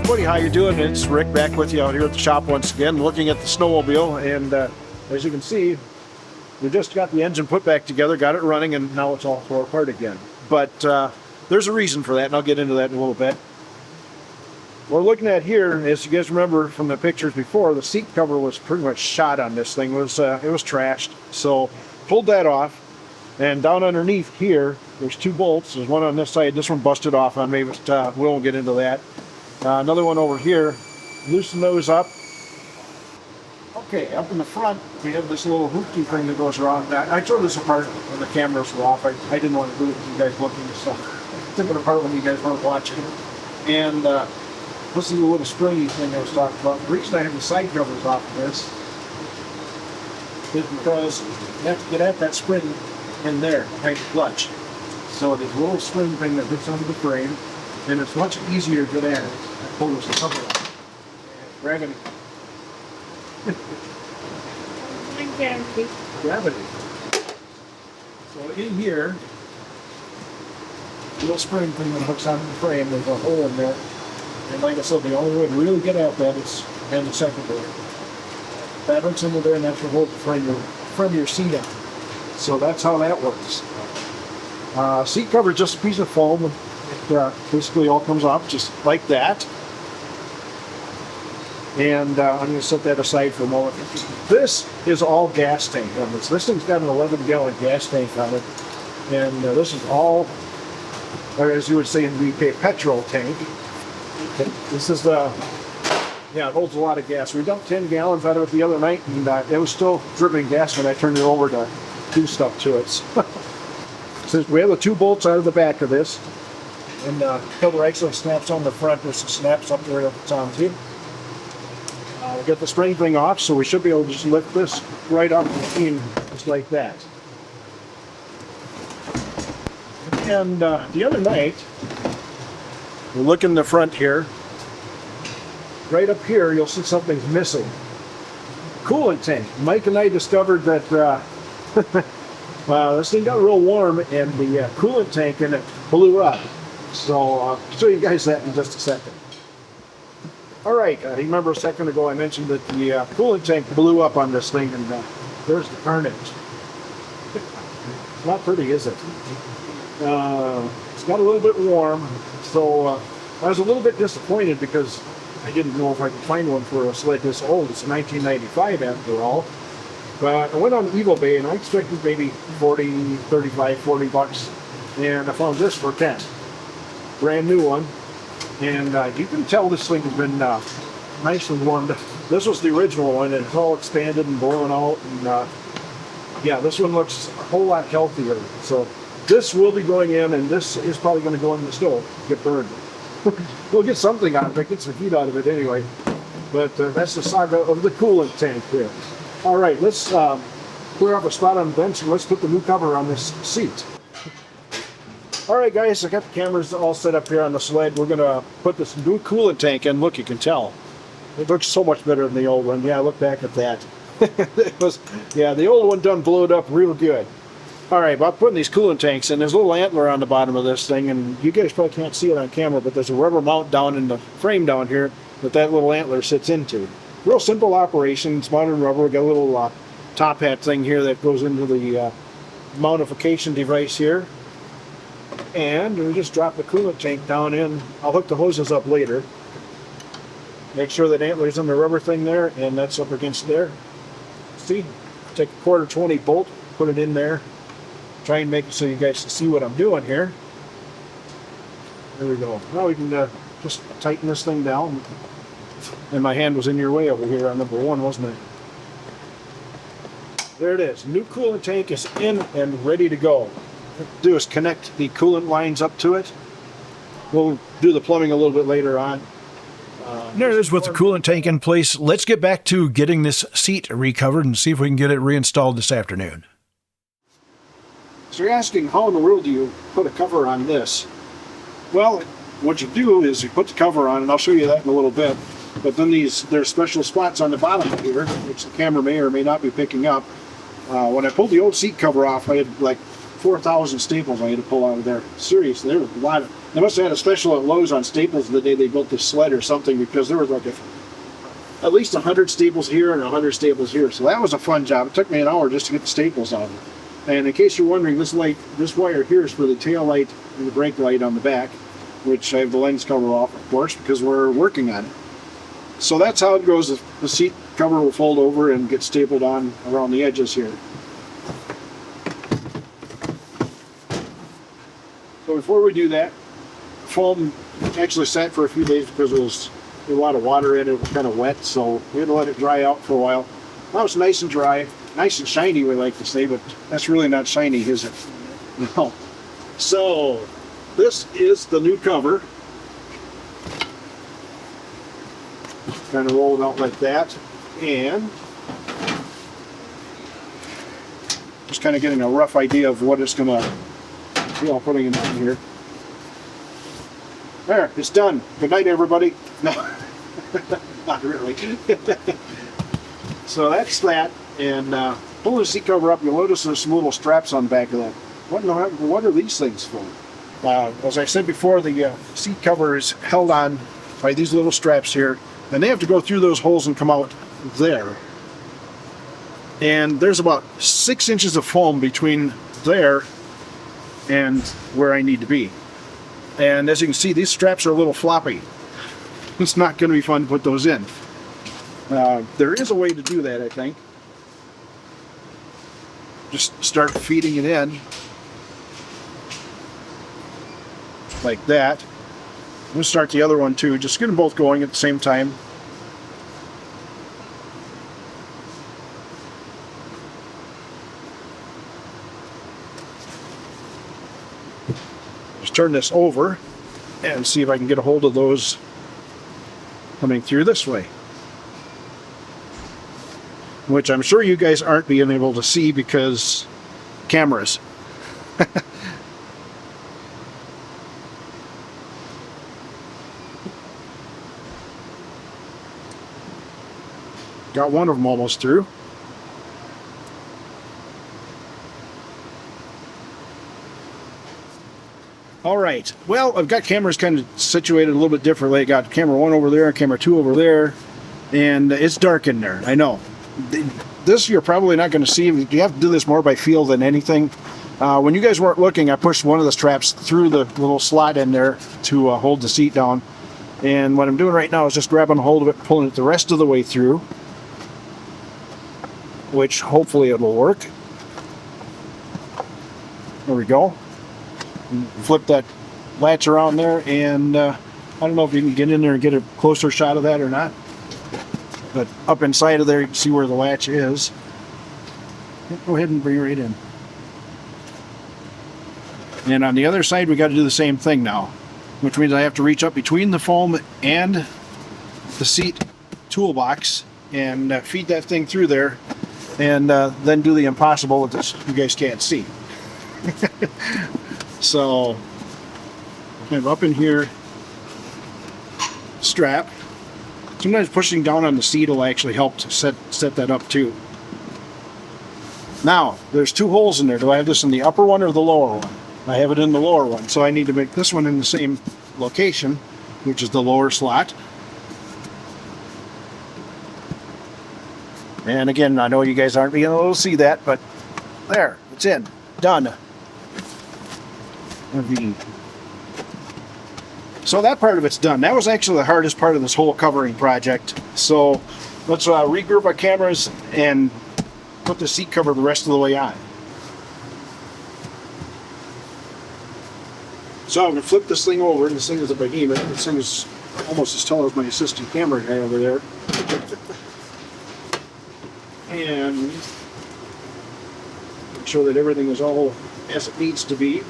everybody, how you doing? It's Rick back with you out here at the shop once again, looking at the snowmobile, and as you can see, we just got the engine put back together, got it running, and now it's all tore apart again. But there's a reason for that, and I'll get into that in a little bit. What we're looking at here, as you guys remember from the pictures before, the seat cover was pretty much shot on this thing. It was trashed. So pulled that off, and down underneath here, there's two bolts. There's one on this side. This one busted off on me, but we won't get into that. Another one over here. Loosen those up. Okay, up in the front, we have this little hoopty thing that goes around. I tore this apart when the cameras were off. I didn't want to do it with you guys looking and stuff. I took it apart when you guys weren't watching. And this is a little springy thing I was talking about. The reason I have the side covers off of this is because you have to get at that spring in there, behind the clutch. So there's a little spring thing that hooks onto the frame, and it's much easier to get at it. I pull this cover off. Gravity. Gravity. So in here, the little spring thing that hooks onto the frame, there's a hole in there. And like I said, the only way to really get at that is in the secondary. That hooks into there, and that's what holds the front of your seat on. So that's how that works. Seat cover is just a piece of foam. It basically all comes off just like that. And I'm going to set that aside for a moment. This is all gas tank on this. This thing's got an 11-gallon gas tank on it. And this is all, or as you would say in the UK, petrol tank. This is yeah, it holds a lot of gas. We dumped 10 gallons out of it the other night, and it was still dripping gas when I turned it over to do stuff to it. So we have the two bolts out of the back of this, and the cover actually snaps on the front. This snaps up there at the top too. We got the spring thing off, so we should be able to just lift this right off the machine just like that. And the other night, we look in the front here. Right up here, you'll see something's missing. Coolant tank. Mike and I discovered that this thing got real warm, and the coolant tank in it blew up. So I'll show you guys that in just a second. All right, remember a second ago I mentioned that the coolant tank blew up on this thing, and there's the carnage. It's not pretty, is it? It's got a little bit warm, so I was a little bit disappointed because I didn't know if I could find one for a sled this old. It's 1995 after all. But I went on eBay and I expected maybe 40, 35, 40 bucks. And I found this for 10. Brand new one. And you can tell this thing has been nicely warmed up. This was the original one, and it's all expanded and boiling out. And yeah, this one looks a whole lot healthier. So this will be going in, and this is probably going to go in the stove, get burned. We'll get something out of it, get some heat out of it anyway. But that's the saga of the coolant tank there. All right, let's clear up a spot on the bench, and let's put the new cover on this seat. All right, guys, I got the cameras all set up here on the sled. We're going to put this new coolant tank in. Look, you can tell. It looks so much better than the old one. Yeah, look back at that. Yeah, the old one done blew it up real good. All right, about putting these coolant tanks in, there's a little antler on the bottom of this thing, and you guys probably can't see it on camera, but there's a rubber mount down in the frame down here that little antler sits into. Real simple operation. It's mounted in rubber. We got a little top hat thing here that goes into the mountification device here. And we just drop the coolant tank down in. I'll hook the hoses up later. Make sure that antler's in the rubber thing there, and that's up against there. See? Take a 1/4 bolt, put it in there. Try and make it so you guys can see what I'm doing here. There we go. Now we can just tighten this thing down. And my hand was in your way over here on number 1, wasn't it? There it is. New coolant tank is in and ready to go. What we'll do is connect the coolant lines up to it. We'll do the plumbing a little bit later on. There it is with the coolant tank in place. Let's get back to getting this seat recovered and see if we can get it reinstalled this afternoon. So you're asking, how in the world do you put a cover on this? Well, what you do is you put the cover on, and I'll show you that in a little bit. But then there's special spots on the bottom here, which the camera may or may not be picking up. When I pulled the old seat cover off, I had like 4,000 staples I had to pull out of there. Seriously, there was a lot of. They must have had a special at Lowe's on staples the day they built this sled or something, because there was like at least 100 staples here and 100 staples here. So that was a fun job. It took me an hour just to get the staples out of it. And in case you're wondering, this wire here is for the tail light and the brake light on the back, which I have the lens cover off, of course, because we're working on it. So that's how it goes. The seat cover will fold over and get stapled on around the edges here. So before we do that, foam actually sat for a few days because there was a lot of water in it. It was kind of wet, so we had to let it dry out for a while. Now it's nice and dry, nice and shiny, we like to say, but that's really not shiny, is it? No. So this is the new cover. Kind of roll it out like that, and just kind of getting a rough idea of what it's going to be. I'm putting it on here. There, it's done. Good night, everybody. No, not really. So that's that, and pull the seat cover up. You'll notice there's some little straps on the back of that. What are these things for? As I said before, the seat cover is held on by these little straps here, and they have to go through those holes and come out there. And there's about 6 inches of foam between there and where I need to be. And as you can see, these straps are a little floppy. It's not going to be fun to put those in. There is a way to do that, I think. Just start feeding it in like that. I'm going to start the other one too. Just get them both going at the same time. Just turn this over and see if I can get a hold of those coming through this way, which I'm sure you guys aren't being able to see because cameras. Got one of them almost through. All right, well, I've got cameras kind of situated a little bit differently. I got camera 1 over there, camera 2 over there, and it's dark in there, I know. This you're probably not going to see. You have to do this more by feel than anything. When you guys weren't looking, I pushed one of the straps through the little slot in there to hold the seat down. And what I'm doing right now is just grabbing a hold of it, pulling it the rest of the way through, which hopefully it'll work. There we go. Flip that latch around there, and I don't know if you can get in there and get a closer shot of that or not, but up inside of there you can see where the latch is. Go ahead and bring it right in. And on the other side we got to do the same thing now, which means I have to reach up between the foam and the seat toolbox and feed that thing through there, and then do the impossible that you guys can't see. So kind of up in here, strap. Sometimes pushing down on the seat will actually help to set that up too. Now there's 2 holes in there. Do I have this in the upper one or the lower one? I have it in the lower one, so I need to make this one in the same location, which is the lower slot. And again, I know you guys aren't being able to see that, but there, it's in. Done. So that part of it's done. That was actually the hardest part of this whole covering project. So let's regroup our cameras and put the seat cover the rest of the way on. So I'm going to flip this thing over. This thing is a behemoth. This thing is almost as tall as my assistant camera guy over there. And make sure that everything is all as it needs to be.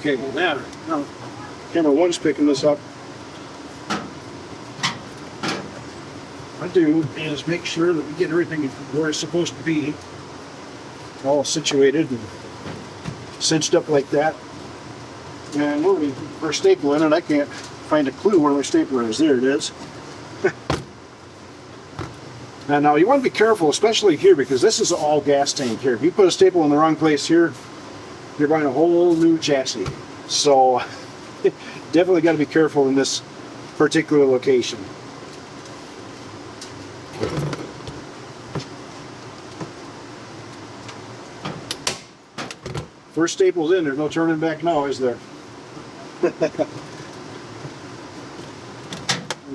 Okay, now camera 1's picking this up. What I do is make sure that we get everything where it's supposed to be, all situated and cinched up like that. And we're stapling it. I can't find a clue where my stapler is. There it is. And now you want to be careful, especially here, because this is all gas tank here. If you put a staple in the wrong place here, you're buying a whole new chassis. So definitely got to be careful in this particular location. First staple's in, there's no turning back now, is there? The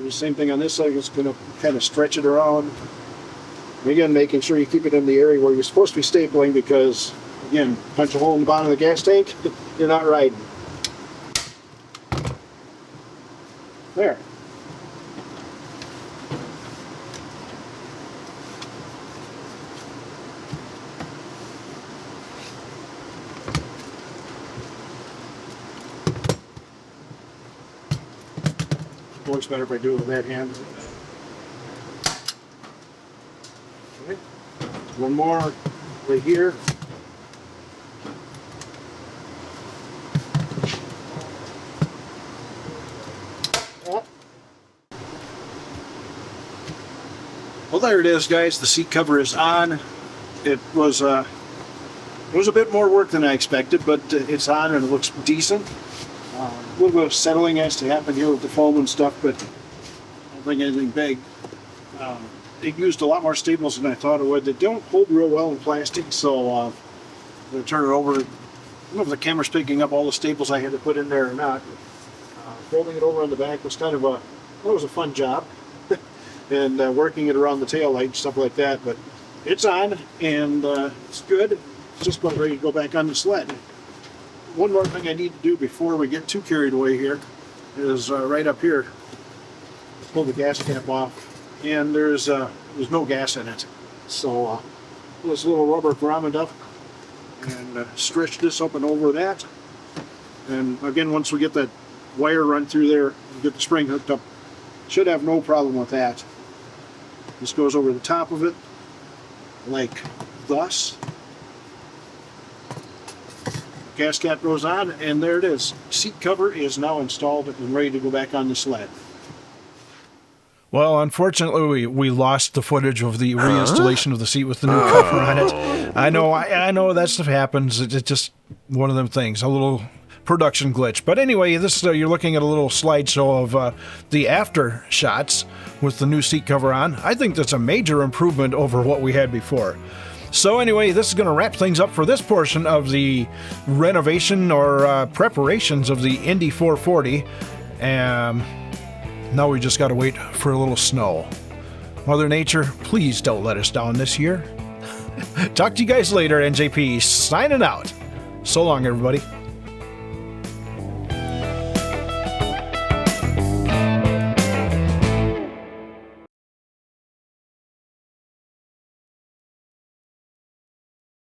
same thing on this side, it's going to kind of stretch it around. Again, making sure you keep it in the area where you're supposed to be stapling, because, again, punch a hole in the bottom of the gas tank, you're not riding. There. Works better if I do it with that hand. Okay. One more right here. Well, there it is, guys. The seat cover is on. It was a bit more work than I expected, but it's on and it looks decent. A little bit of settling has to happen here with the foam and stuff, but I don't think anything big. It used a lot more staples than I thought it would. They don't hold real well in plastic, so I'm going to turn it over. I don't know if the camera's picking up all the staples I had to put in there or not. Folding it over on the back was kind of it was a fun job. And working it around the tail light, stuff like that. But it's on, and it's good. It's just about ready to go back on the sled. One more thing I need to do before we get too carried away here is right up here. Pull the gas cap off, and there's no gas in it. So this little rubber grommet up, and stretch this up and over that. And again, once we get that wire run through there, and get the spring hooked up, should have no problem with that. This goes over the top of it, like thus. Gas cap goes on, and there it is. Seat cover is now installed and ready to go back on the sled. Well, unfortunately, we lost the footage of the reinstallation of the seat with the new cover on it. I know that stuff happens. It's just one of them things, a little production glitch. But anyway, this you're looking at a little slideshow of the after shots with the new seat cover on. I think that's a major improvement over what we had before. So anyway, this is going to wrap things up for this portion of the renovation or preparations of the Indy 440. Now we just got to wait for a little snow. Mother Nature, please don't let us down this year. Talk to you guys later, NJP. Signing out. So long, everybody.